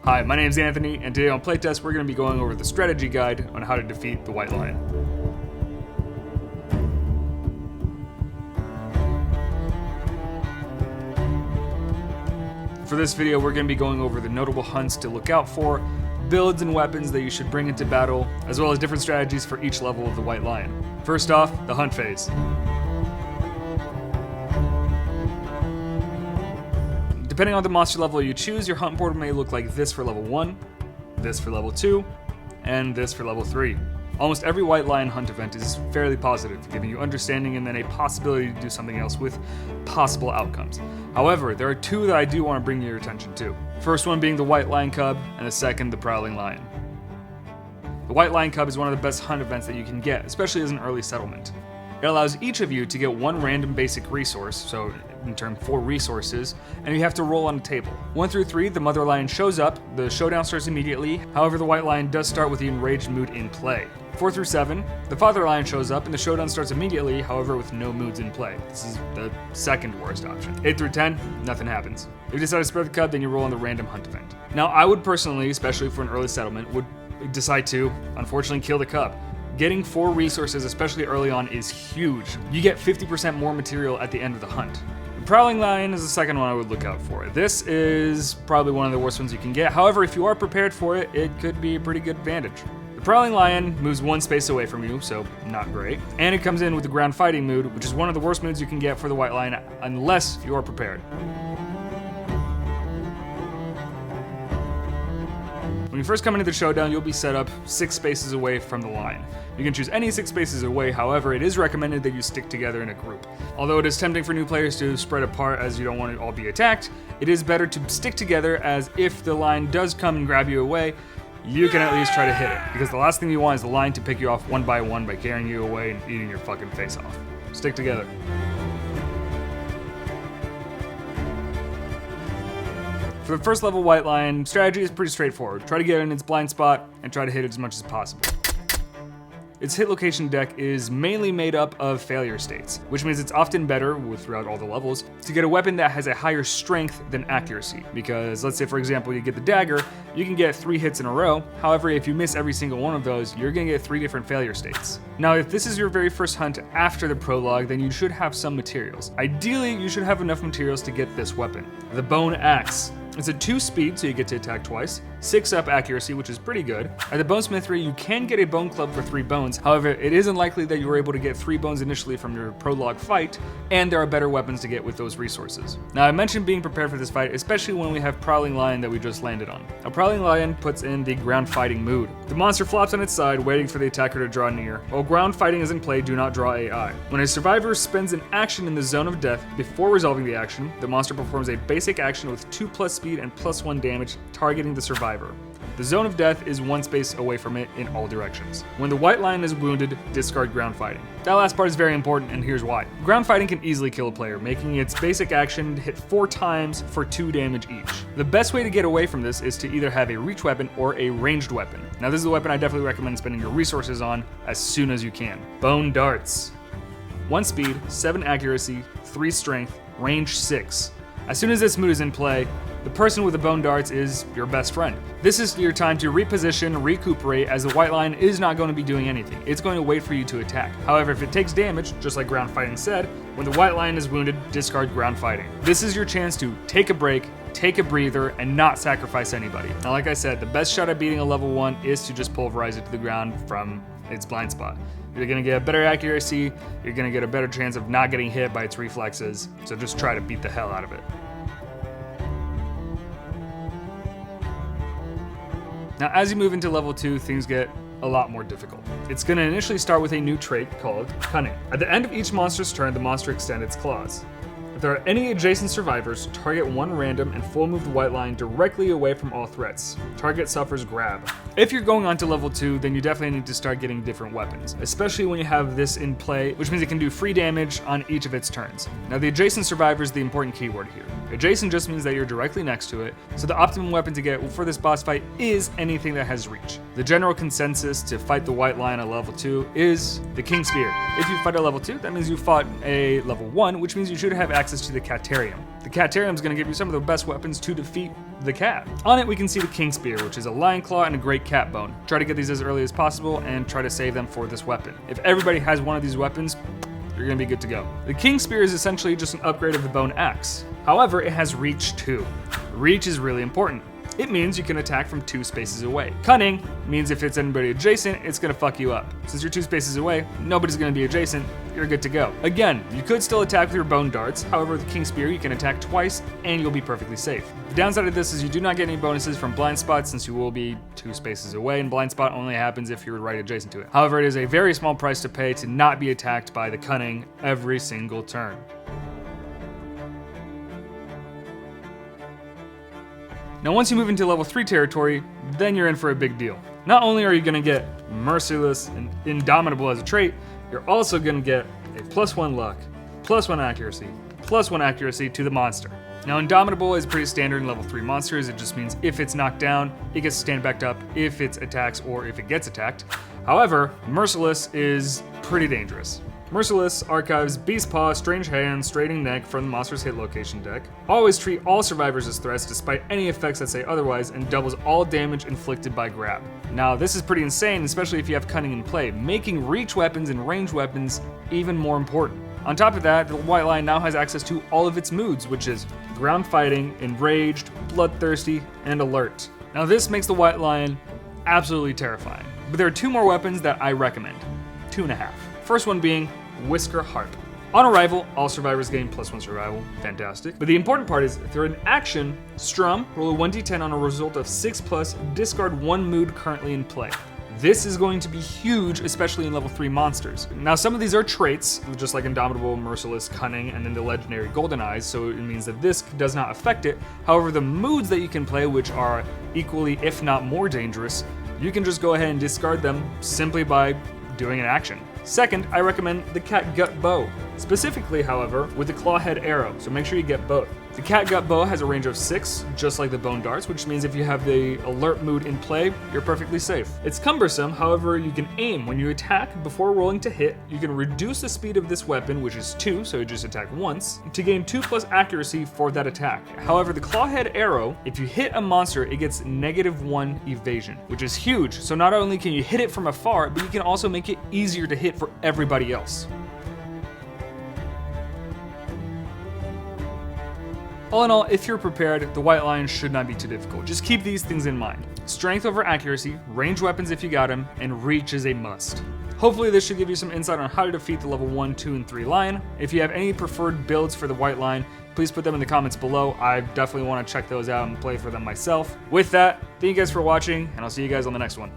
Hi, my name is Anthony, and today on Playtest we're going to be going over the strategy guide on how to defeat the White Lion. For this video we're going to be going over the notable hunts to look out for, builds and weapons that you should bring into battle, as well as different strategies for each level of the White Lion. First off, the hunt phase. Depending on the monster level you choose, your hunt board may look like this for level 1, this for level 2, and this for level 3. Almost every White Lion hunt event is fairly positive, giving you understanding and then a possibility to do something else with possible outcomes. However, there are two that I do want to bring your attention to. First one being the White Lion Cub, and the second, the Prowling Lion. The White Lion Cub is one of the best hunt events that you can get, especially as an early settlement. It allows each of you to get one random basic resource, so in turn 4 resources, and you have to roll on a table. 1 through 3, the Mother Lion shows up, the showdown starts immediately, however the White Lion does start with the enraged mood in play. 4 through 7, the Father Lion shows up and the showdown starts immediately, however with no moods in play. This is the second worst option. 8 through 10, nothing happens. If you decide to spread the cub, then you roll on the random hunt event. Now I would personally, especially for an early settlement, would decide to, unfortunately, kill the cub. Getting 4 resources, especially early on, is huge. You get 50% more material at the end of the hunt. The Prowling Lion is the second one I would look out for. This is probably one of the worst ones you can get. However, if you are prepared for it, it could be a pretty good advantage. The Prowling Lion moves 1 space away from you, so not great. And it comes in with the ground fighting mood, which is one of the worst moods you can get for the White Lion unless you are prepared. When you first come into the showdown, you'll be set up 6 spaces away from the line. You can choose any 6 spaces away, however, it is recommended that you stick together in a group. Although it is tempting for new players to spread apart as you don't want to all be attacked, it is better to stick together, as if the lion does come and grab you away, you can at least try to hit it. Because the last thing you want is the lion to pick you off one by one by carrying you away and eating your fucking face off. Stick together. For the first level White Lion, strategy is pretty straightforward. Try to get in its blind spot and try to hit it as much as possible. Its hit location deck is mainly made up of failure states, which means it's often better, throughout all the levels, to get a weapon that has a higher strength than accuracy. Because let's say for example you get the dagger, you can get 3 hits in a row, however if you miss every single one of those, you're going to get 3 different failure states. Now if this is your very first hunt after the prologue, then you should have some materials. Ideally, you should have enough materials to get this weapon. The Bone Axe. It's a 2 speed, so you get to attack twice, 6 up accuracy, which is pretty good. At the Bonesmithery, you can get a bone club for 3 bones, however, it is unlikely that you were able to get 3 bones initially from your prologue fight, and there are better weapons to get with those resources. Now, I mentioned being prepared for this fight, especially when we have Prowling Lion that we just landed on. A Prowling Lion puts in the ground fighting mood. The monster flops on its side, waiting for the attacker to draw near. While ground fighting is in play, do not draw AI. When a survivor spends an action in the zone of death before resolving the action, the monster performs a basic action with 2+ speed and +1 damage, targeting the survivor. The zone of death is 1 space away from it in all directions. When the White Lion is wounded, discard ground fighting. That last part is very important, and here's why. Ground fighting can easily kill a player, making its basic action hit 4 times for 2 damage each. The best way to get away from this is to either have a reach weapon or a ranged weapon. Now this is a weapon I definitely recommend spending your resources on as soon as you can. Bone Darts. 1 speed, 7 accuracy, 3 strength, range 6. As soon as this mood is in play, the person with the bone darts is your best friend. This is your time to reposition, recuperate, as the White Lion is not going to be doing anything. It's going to wait for you to attack. However, if it takes damage, just like ground fighting said, when the White Lion is wounded, discard ground fighting. This is your chance to take a break, take a breather, and not sacrifice anybody. Now, like I said, the best shot at beating a level 1 is to just pulverize it to the ground from its blind spot. You're gonna get a better accuracy, you're gonna get a better chance of not getting hit by its reflexes, so just try to beat the hell out of it. Now, as you move into level 2, things get a lot more difficult. It's going to initially start with a new trait called Cunning. At the end of each monster's turn, the monster extends its claws. If there are any adjacent survivors, target 1 random and full move the White Lion directly away from all threats. Target suffers grab. If you're going on to level 2, then you definitely need to start getting different weapons, especially when you have this in play, which means it can do free damage on each of its turns. Now, the adjacent survivor is the important keyword here. Adjacent just means that you're directly next to it, so the optimum weapon to get for this boss fight is anything that has reach. The general consensus to fight the White Lion at level 2 is the King Spear. If you fight at level 2, that means you fought a level 1, which means you should have access to the Catarium. The Catarium is going to give you some of the best weapons to defeat the cat. On it we can see the King Spear, which is a lion claw and a great cat bone. Try to get these as early as possible and try to save them for this weapon. If everybody has one of these weapons, you're gonna be good to go. The King Spear is essentially just an upgrade of the bone axe. However, it has reach too. Reach is really important. It means you can attack from 2 spaces away. Cunning means if it's anybody adjacent, it's gonna fuck you up. Since you're 2 spaces away, nobody's gonna be adjacent, you're good to go. Again, you could still attack with your bone darts, however with the King Spear you can attack twice and you'll be perfectly safe. The downside of this is you do not get any bonuses from blind spot since you will be 2 spaces away, and blind spot only happens if you're right adjacent to it. However, it is a very small price to pay to not be attacked by the cunning every single turn. Now once you move into level 3 territory, then you're in for a big deal. Not only are you going to get Merciless and Indomitable as a trait, you're also going to get a +1 luck, +1 accuracy, +1 accuracy to the monster. Now Indomitable is pretty standard in level 3 monsters. It just means if it's knocked down, it gets to stand back up if it attacks or if it gets attacked. However, Merciless is pretty dangerous. Merciless archives Beast Paw, Strange Hand, Straining Neck from the monster's hit location deck. Always treat all survivors as threats despite any effects that say otherwise, and doubles all damage inflicted by grab. Now this is pretty insane, especially if you have cunning in play, making reach weapons and range weapons even more important. On top of that, the White Lion now has access to all of its moods, which is ground fighting, enraged, bloodthirsty, and alert. Now this makes the White Lion absolutely terrifying, but there are 2 more weapons that I recommend. 2.5. First one being Whisker Harp. On arrival, all survivors gain +1 survival. Fantastic. But the important part is, if they're in action, strum, roll a 1d10 on a result of 6+, discard 1 mood currently in play. This is going to be huge, especially in level 3 monsters. Now some of these are traits, just like Indomitable, Merciless, Cunning, and then the legendary Golden Eyes, so it means that this does not affect it. However, the moods that you can play, which are equally, if not more dangerous, you can just go ahead and discard them simply by doing an action. Second, I recommend the Catgut Bow. Specifically, however, with the Clawhead Arrow, so make sure you get both. The Catgut Bow has a range of 6, just like the Bone Darts, which means if you have the alert mood in play, you're perfectly safe. It's cumbersome, however, you can aim. When you attack before rolling to hit, you can reduce the speed of this weapon, which is 2, so you just attack once, to gain 2+ accuracy for that attack. However, the Clawhead Arrow, if you hit a monster, it gets -1 evasion, which is huge. So not only can you hit it from afar, but you can also make it easier to hit for everybody else. All in all, if you're prepared, the White Lion should not be too difficult. Just keep these things in mind. Strength over accuracy, range weapons if you got them, and reach is a must. Hopefully this should give you some insight on how to defeat the level 1, 2, and 3 Lion. If you have any preferred builds for the White Lion, please put them in the comments below. I definitely want to check those out and play for them myself. With that, thank you guys for watching, and I'll see you guys on the next one.